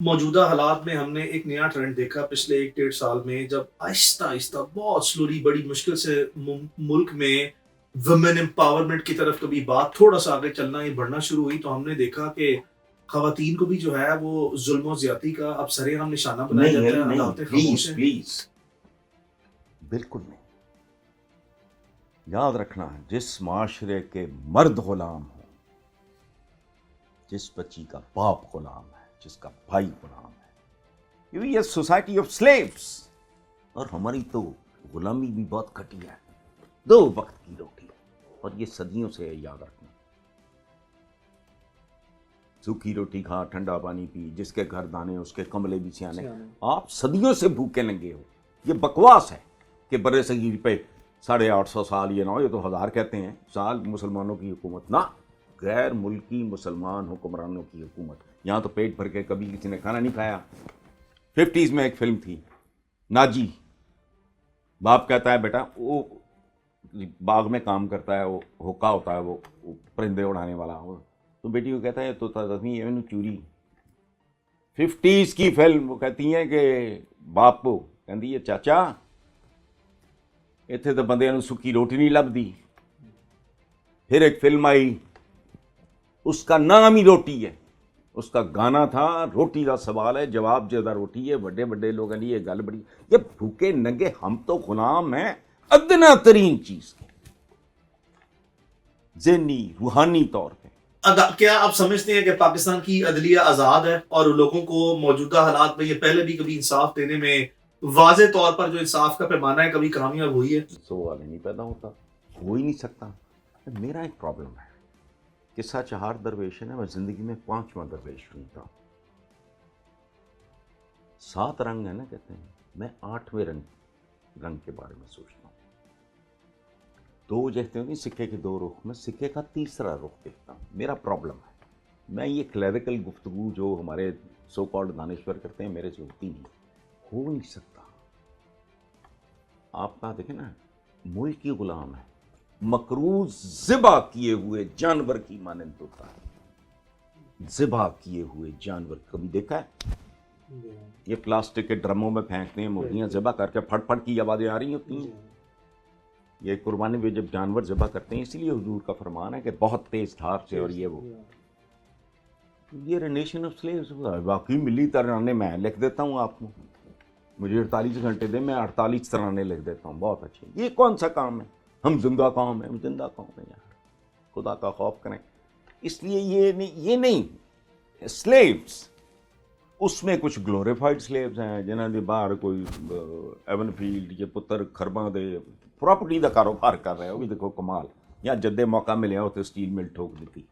موجودہ حالات میں ہم نے ایک نیا ٹرینڈ دیکھا پچھلے 1 ڈیڑھ سال میں، جب آہستہ آہستہ بہت سلولی بڑی مشکل سے ملک میں ویمن امپاورمنٹ کی طرف کبھی بات تھوڑا سا آگے چلنا یا بڑھنا شروع ہوئی، تو ہم نے دیکھا کہ خواتین کو بھی جو ہے وہ ظلم و زیادتی کا اب سرے عام نشانہ بنایا نہیں جاتا علی ہے، نہیں، عدالتیں خاموش پلیز ہیں۔ پلیز، بالکل نہیں۔ یاد رکھنا ہے، جس معاشرے کے مرد غلام ہوں، جس بچی کا باپ غلام ہے، جس کا بھائی غلام ہے، یہ سوسائٹی آف سلیوز۔ اور ہماری تو غلامی بھی بہت گھٹیا ہے، 2 وقت کی روٹی، اور یہ صدیوں سے ہے، یاد رکھنا۔ سوکھی روٹی کھا، ٹھنڈا پانی پی، جس کے گھر دانے اس کے کملے بھی سیانے۔ آپ صدیوں سے بھوکے ننگے ہو۔ یہ بکواس ہے کہ برِ صغیر پہ 850 سال، یہ نہ، یہ تو 1000 کہتے ہیں سال مسلمانوں کی حکومت، نہ، غیر ملکی مسلمان حکمرانوں کی حکومت۔ یہاں تو پیٹ بھر کے کبھی کسی نے کھانا نہیں کھایا۔ 50s میں ایک فلم تھی ناجی، باپ کہتا ہے بیٹا، وہ باغ میں کام کرتا ہے، وہ ہوکا ہوتا ہے، وہ پرندے اڑانے والا، تو بیٹی کو کہتا ہے تو تزمی ہے چوری۔ 50s کی فلم، وہ کہتی ہیں کہ باپ کو کہتی ہے چاچا اتنے تو بندے نوں سکی روٹی نہیں لبھی۔ پھر ایک فلم آئی، اس کا نام ہی روٹی ہے، اس کا گانا تھا روٹی کا سوال ہے جواب زیادہ روٹی ہے، بڑے بڑے لوگ ہیں یہ گل بڑی، یہ بھوکے ننگے ہم تو غلام ہیں ادنا ترین چیز کے، ذہنی روحانی طور پہ۔ کیا آپ سمجھتے ہیں کہ پاکستان کی عدلیہ آزاد ہے اور لوگوں کو موجودہ حالات میں یہ پہلے بھی کبھی انصاف دینے میں واضح طور پر جو انصاف کا پیمانہ ہے کبھی کامیاب ہوئی ہے؟ سوال ہی نہیں پیدا ہوتا، ہو ہی نہیں سکتا۔ میرا ایک پرابلم ہے، قصہ چہار درویش ہے نا، میں زندگی میں 5واں درویش ڈھونڈتا ہوں۔ 7 رنگ ہے نا کہتے ہیں، میں 8ویں رنگ کے بارے میں سوچتا ہوں۔ 2 جہتے ہوتی سکے کے 2 رخ، میں سکے کا تیسرا رخ دیکھتا ہوں۔ میرا پرابلم ہے، میں یہ کلیریکل گفتگو جو ہمارے سو کالڈ دانشور کرتے ہیں میرے سے ہوتی نہیں، ہو نہیں سکتا۔ آپ کا دیکھیں نا، ملک کی غلام ہے، مقروض ذبح کیے ہوئے جانور کی مانند ہوتا ہے، ذبح کیے ہوئے جانور کبھی دیکھا ہے؟ یہ پلاسٹک کے ڈرموں میں پھینکتے ہیں، مرغیاں ذبح کر کے پھٹ پھٹ کی آوازیں آ رہی ہوتی ہیں۔ یہ قربانی میں جب جانور ذبح کرتے ہیں، اسی لیے حضور کا فرمان ہے کہ بہت تیز دھار سے، اور یہ نیشن آف سلیوز۔ واقعی ملی ترانے میں لکھ دیتا ہوں آپ کو، مجھے 48 گھنٹے دیں، میں 48 ترانے لکھ دیتا ہوں، بہت اچھے۔ یہ کون سا کام ہے؟ ہم زندہ قوم ہیں، ہم زندہ قوم ہیں یار، خدا کا خوف کریں۔ اس لیے یہ نہیں سلیوز، اس میں کچھ گلوریفائڈ سلیوز ہیں جنہاں دی باہر کوئی ایون فیلڈ یا پتر خرباں دے پراپرٹی دا کاروبار کر رہے ہیں، وہ بھی دیکھو کمال، یا جدے موقع ملیا ہوتے اسٹیل مل ٹھوک دیتی۔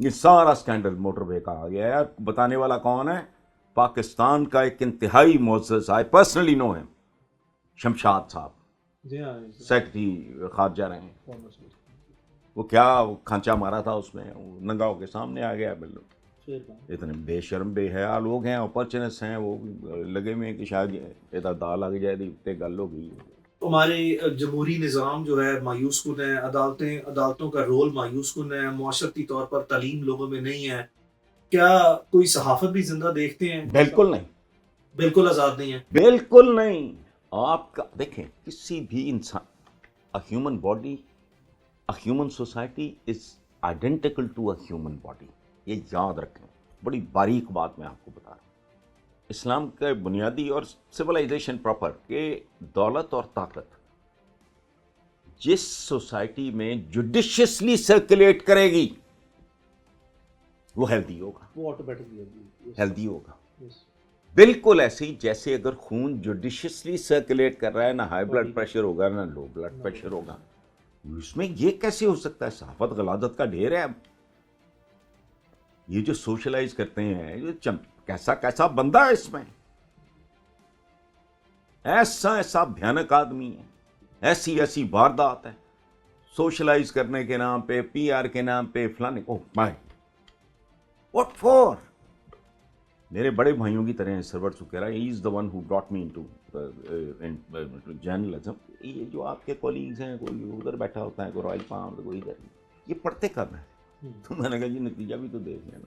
یہ سارا سکینڈل موٹر وے کا آ گیا ہے۔ بتانے والا کون ہے؟ پاکستان کا ایک انتہائی معزز، آئی پرسنلی نو ہم، شمشاد صاحب، سیکرٹری خارجہ رہے ہیں۔ وہ کیا کھانچا مارا تھا اس میں، وہ ننگاؤ کے سامنے آ گیا۔ اتنے بے شرم بے حیا لوگ ہیں، اپرچونسٹ ہیں، وہ لگے میں کہ شاید یہ دال لگ جائے دی اتنے گل ہو گئی۔ ہمارے جمہوری نظام جو ہے مایوس کن ہے، عدالتوں کا رول مایوس کن ہے، معاشرتی طور پر تعلیم لوگوں میں نہیں ہے۔ کیا کوئی صحافت بھی زندہ دیکھتے ہیں؟ بالکل نہیں، بالکل آزاد نہیں ہے۔ بالکل نہیں۔ آپ کا دیکھیں، کسی بھی انسان، a human body, a human society is identical to a human body، یہ یاد رکھیں۔ بڑی باریک بات میں آپ کو بتا رہا ہوں۔ اسلام کا بنیادی اور سویلائزیشن پراپر کہ دولت اور طاقت جس سوسائٹی میں جوڈیشیسلی سرکولیٹ کرے گی وہ ہیلدی ہوگا، وہ آٹومیٹکلی ہیلدی ہوگا۔ بالکل ایسے ہی جیسے اگر خون جوڈیشیسلی سرکولیٹ کر رہا ہے، نہ ہائی بلڈ پریشر ہوگا نہ لو بلڈ پریشر ہوگا۔ اس میں یہ کیسے ہو سکتا ہے؟ صحافت غلاظت کا ڈھیر ہے۔ اب یہ جو سوشلائز کرتے ہیں، یہ کیسا بندہ ہے اس میں، ایسا بھیانک آدمی ہے، ایسی واردات ہے، سوشلائز کرنے کے نام پہ، پی آر کے نام پہ، فلانے کو واٹ فور؟ میرے بڑے بھائیوں کی طرح ہیں Sarwar Sakira, he is the one who brought me into journalism. یہ جو آپ کے کولیگز ہیں، کوئی ادھر بیٹھا ہوتا ہے، کوئی رائل پام، کوئی ادھر، یہ پڑھتے کب ہیں؟ تو میں نے کہا جی نتیجہ بھی تو دیکھ لینا۔